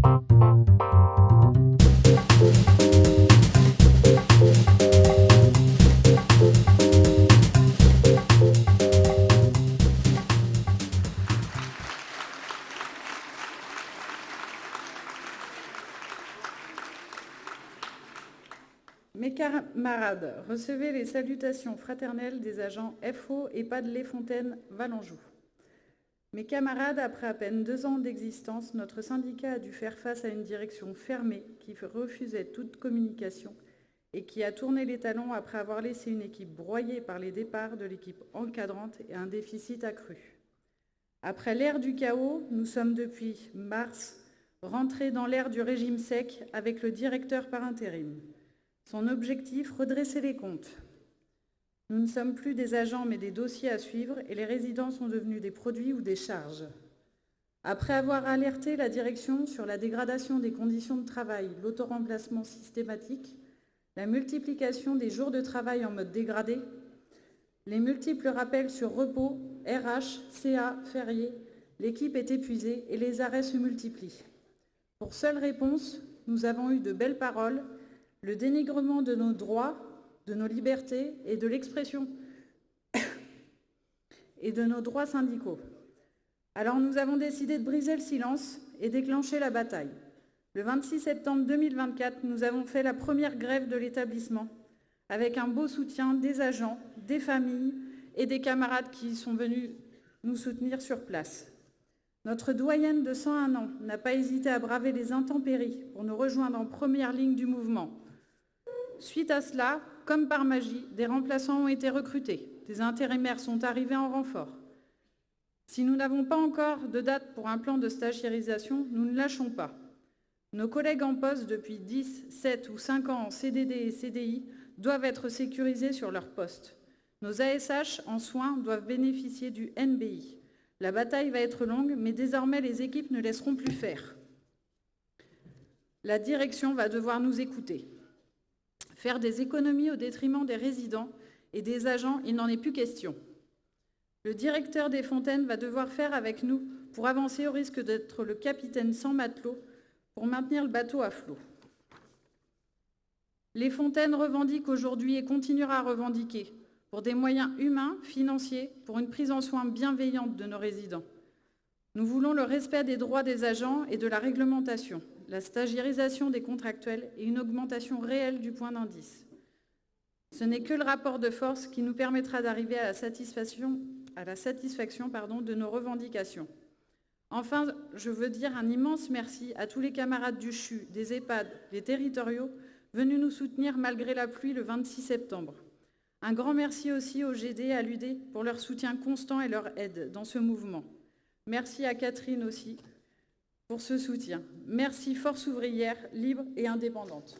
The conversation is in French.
Mes camarades, recevez les salutations fraternelles des agents FO EHPAD Les Fontaines Valenjoux. Mes camarades, après à peine 2 ans d'existence, notre syndicat a dû faire face à une direction fermée qui refusait toute communication et qui a tourné les talons après avoir laissé une équipe broyée par les départs de l'équipe encadrante et un déficit accru. Après l'ère du chaos, nous sommes depuis mars rentrés dans l'ère du régime sec avec le directeur par intérim. Son objectif, redresser les comptes. Nous ne sommes plus des agents mais des dossiers à suivre et les résidents sont devenus des produits ou des charges. Après avoir alerté la direction sur la dégradation des conditions de travail, l'autoremplacement systématique, la multiplication des jours de travail en mode dégradé, les multiples rappels sur repos, RH, CA, fériés, l'équipe est épuisée et les arrêts se multiplient. Pour seule réponse, nous avons eu de belles paroles, le dénigrement de nos droits, de nos libertés et de l'expression et de nos droits syndicaux. Alors nous avons décidé de briser le silence et déclencher la bataille. Le 26 septembre 2024, nous avons fait la première grève de l'établissement avec un beau soutien des agents, des familles et des camarades qui sont venus nous soutenir sur place. Notre doyenne de 101 ans n'a pas hésité à braver les intempéries pour nous rejoindre en première ligne du mouvement. Suite à cela, comme par magie, des remplaçants ont été recrutés. Des intérimaires sont arrivés en renfort. Si nous n'avons pas encore de date pour un plan de stagiairisation, nous ne lâchons pas. Nos collègues en poste depuis 10, 7 ou 5 ans en CDD et CDI doivent être sécurisés sur leur poste. Nos ASH en soins doivent bénéficier du NBI. La bataille va être longue, mais désormais les équipes ne laisseront plus faire. La direction va devoir nous écouter. Faire des économies au détriment des résidents et des agents, il n'en est plus question. Le directeur des Fontaines va devoir faire avec nous pour avancer au risque d'être le capitaine sans matelot pour maintenir le bateau à flot. Les Fontaines revendiquent aujourd'hui et continuera à revendiquer pour des moyens humains, financiers, pour une prise en soin bienveillante de nos résidents. Nous voulons le respect des droits des agents et de la réglementation, la stagiairisation des contractuels et une augmentation réelle du point d'indice. Ce n'est que le rapport de force qui nous permettra d'arriver à la satisfaction de nos revendications. Enfin, je veux dire un immense merci à tous les camarades du CHU, des EHPAD, des territoriaux, venus nous soutenir malgré la pluie le 26 septembre. Un grand merci aussi aux GD et à l'UD pour leur soutien constant et leur aide dans ce mouvement. Merci à Catherine aussi pour ce soutien. Merci Force ouvrière, libre et indépendante.